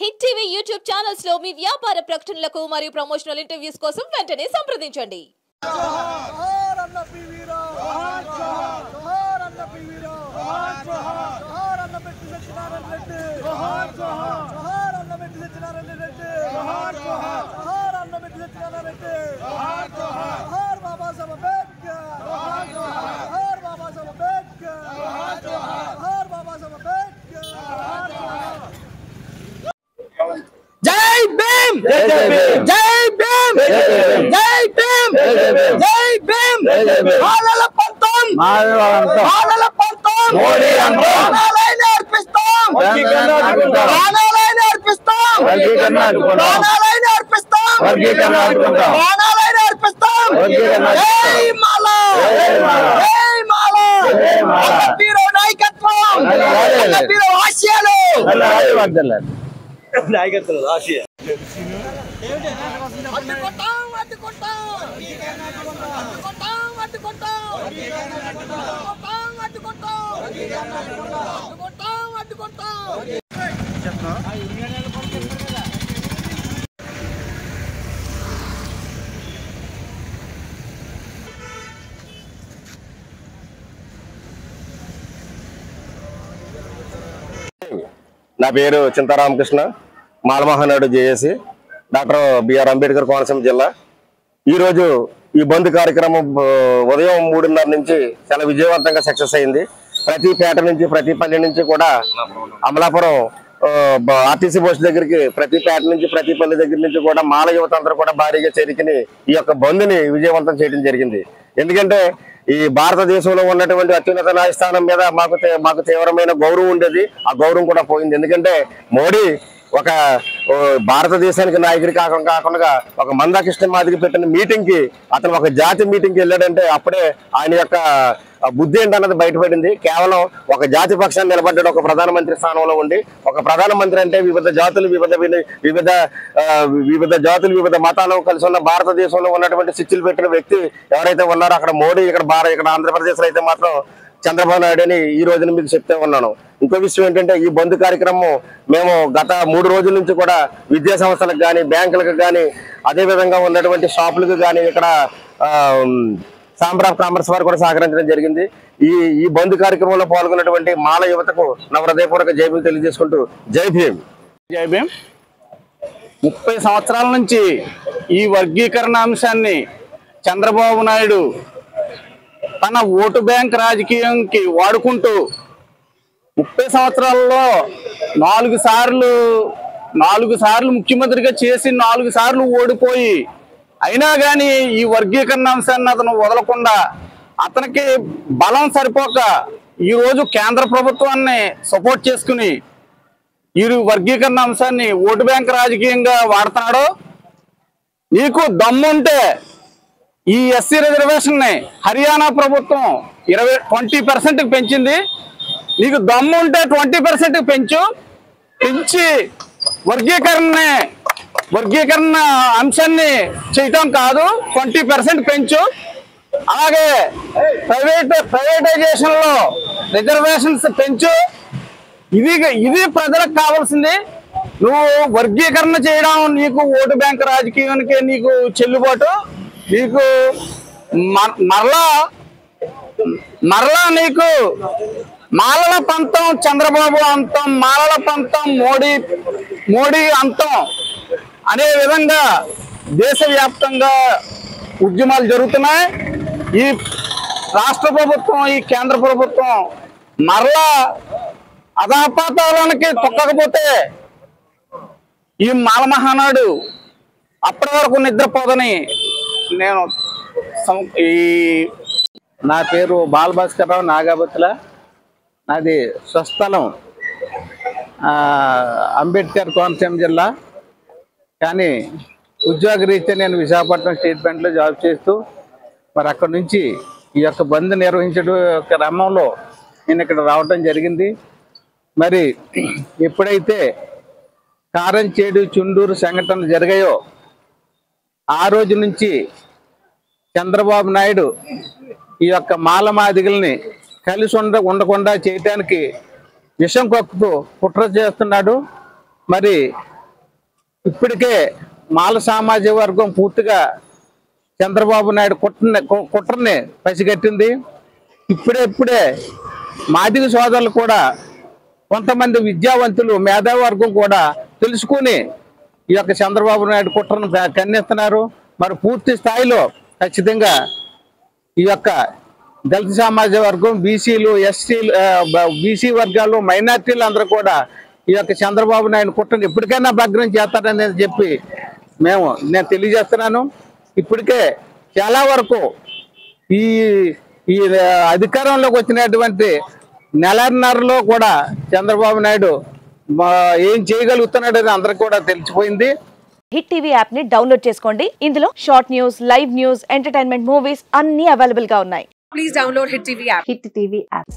Hit TV YouTube channels లో మీ వ్యాపార ప్రకటనలకు మరియు ప్రమోషనల్ ఇంటర్వ్యూస్ కోసం వెంటనే సంప్రదించండి. जय भीम जय भीम जय भीम जय भीम जय भीम हालల పంతం हालల పంతం మోడీ అంటాలైన అర్పిస్తాం ప్రాణాలైన అర్పిస్తాం ప్రాణాలైన అర్పిస్తాం ప్రాణాలైన అర్పిస్తాం జై మాలా జై మాలా అన్నపీరో నాయకత్వం అన్నపీరో ఆశయాలు నాయకత్వం ఆశయ నా పేరు Chinta Ramakrishna Mala Mahanadu JAC doctor BR Ambedkar Konaseema జిల్లా. ఈరోజు ఈ బంద్ కార్యక్రమం ఉదయం 3:30 నుంచి చాలా విజయవంతంగా సక్సెస్ అయింది. ప్రతి పేట నుంచి ప్రతి పల్లె నుంచి కూడా అమలాపురం ఆర్టీసీ బస్ దగ్గరికి ప్రతి పేట నుంచి ప్రతి పల్లె దగ్గర నుంచి కూడా మాల యువత అందరూ కూడా భారీగా చేరుకుని ఈ యొక్క బంద్ని విజయవంతం చేయడం జరిగింది. ఎందుకంటే ఈ భారతదేశంలో ఉన్నటువంటి అత్యున్నత న్యాయస్థానం మీద మాకు తీవ్రమైన గౌరవం ఉండేది. ఆ గౌరవం కూడా పోయింది. ఎందుకంటే మోడీ ఒక భారతదేశానికి నాయకుడి కాకుండా ఒక మందాకృష్ణ మాదిరి పెట్టిన మీటింగ్ కి అతను ఒక జాతి మీటింగ్ కి వెళ్ళాడంటే అప్పుడే ఆయన యొక్క బుద్ధి ఏంటన్నది బయటపడింది. కేవలం ఒక జాతి పక్షాన్ని నిలబడ్డాడు ఒక ప్రధానమంత్రి స్థానంలో ఉండి. ఒక ప్రధానమంత్రి అంటే వివిధ జాతులు వివిధ మతాలు కలిసి ఉన్న భారతదేశంలో ఉన్నటువంటి శిక్షలు పెట్టిన వ్యక్తి ఎవరైతే ఉన్నారో అక్కడ మోడీ, ఇక్కడ ఆంధ్రప్రదేశ్ లో అయితే మాత్రం చంద్రబాబు నాయుడు అని ఈ రోజున మీకు చెప్తే ఉన్నాను. ఇంకో విషయం ఏంటంటే ఈ బంద్ కార్యక్రమం మేము గత 3 రోజుల నుంచి కూడా విద్యా సంస్థలకు కానీ బ్యాంకులకు కానీ అదేవిధంగా ఉన్నటువంటి షాపులకు కానీ ఇక్కడ ఛాంబర్ ఆఫ్ కామర్స్ వారు కూడా సహకరించడం జరిగింది. ఈ బంద్ కార్యక్రమంలో పాల్గొన్నటువంటి మాల యువతకు నా హృదయపూర్వక జై భీమ్ తెలియజేసుకుంటూ జై భీమ్. జై భీమ్. 30 సంవత్సరాల నుంచి ఈ వర్గీకరణ అంశాన్ని చంద్రబాబు నాయుడు తన ఓటు బ్యాంక్ రాజకీయంకి వాడుకుంటూ 30 సంవత్సరాల్లో 4 సార్లు ముఖ్యమంత్రిగా చేసి 4 సార్లు ఓడిపోయి అయినా కానీ ఈ వర్గీకరణ అంశాన్ని అతను వదలకుండా అతనికి బలం సరిపోక ఈరోజు కేంద్ర ప్రభుత్వాన్ని సపోర్ట్ చేసుకుని ఈ వర్గీకరణ అంశాన్ని ఓటు బ్యాంక్ రాజకీయంగా వాడుతున్నాడు. నీకు దమ్ముంటే ఈ ఎస్సీ రిజర్వేషన్ ని హర్యానా ప్రభుత్వం 20% పెంచింది. నీకు దమ్ముంటే 20% పెంచి వర్గీకరణ అంశాన్ని చేయటం కాదు 20% పెంచు. అలాగే ప్రైవేటైజేషన్ లో రిజర్వేషన్స్ పెంచు. ఇది ప్రజలకు కావాల్సింది. నువ్వు వర్గీకరణ చేయడం నీకు ఓటు బ్యాంక్ రాజకీయానికి నీకు చెల్లుబాటు. నీకు మరలా నీకు మాలల పంతం చంద్రబాబు అంతం, మాలల పంతం మోడీ అంతం అనే విధంగా దేశవ్యాప్తంగా ఉద్యమాలు జరుగుతున్నాయి. ఈ రాష్ట్ర ప్రభుత్వం ఈ కేంద్ర ప్రభుత్వం మరలా అధపాతాళానికి తొక్కకపోతే ఈ మాల మహానాడు అప్పటి వరకు నిద్రపోదని నేను నా పేరు బాలభాస్కరరావు నాగాబతుల. నాది స్వస్థలం అంబేద్కర్ కోనసీమ జిల్లా. కానీ ఉద్యోగరీత్యా నేను విశాఖపట్నం స్టేట్ బ్యాంక్లో జాబ్ చేస్తూ మరి అక్కడ నుంచి ఈ యొక్క బంద్ నిర్వహించడం క్రమంలో నేను ఇక్కడ రావటం జరిగింది. మరి ఎప్పుడైతే కారంచేడు చుండూరు సంఘటనలు జరిగాయో ఆ రోజు నుంచి చంద్రబాబు నాయుడు ఈ యొక్క మాలమాదిగల్ని కలిసి ఉండకుండా చేయటానికి విషం కక్కుతూ కుట్ర చేస్తున్నాడు. మరి ఇప్పటికే మాల సామాజిక వర్గం పూర్తిగా చంద్రబాబు నాయుడు కుట్రని పసిగట్టింది. ఇప్పుడే మాదిగ సోదరులు కూడా కొంతమంది విద్యావంతులు మేధావర్గం కూడా తెలుసుకుని ఈ యొక్క చంద్రబాబు నాయుడు కుట్రను ఖండిస్తున్నారు. మరి పూర్తి స్థాయిలో ఖచ్చితంగా ఈ యొక్క దళిత సామాజిక వర్గం, బీసీలు, ఎస్సీలు, బీసీ వర్గాలు, మైనార్టీలు అందరూ కూడా ఈ యొక్క చంద్రబాబు నాయుడు కుట్రను ఎప్పటికైనా భగ్నం చేస్తారని చెప్పి నేను తెలియజేస్తున్నాను. ఇప్పటికే చాలా వరకు ఈ అధికారంలోకి వచ్చినటువంటి నెలన్నరలో కూడా చంద్రబాబు నాయుడు ఏం చేయగలుగుతున్నాడు అని అందరికి కూడా తెలిసిపోయింది. హిట్ టీవీ యాప్ ని డౌన్లోడ్ చేసుకోండి. ఇందులో short news, live news, entertainment movies అన్ని అవైలబుల్ గా ఉన్నాయి. Please download hit TV app. Hit TV app.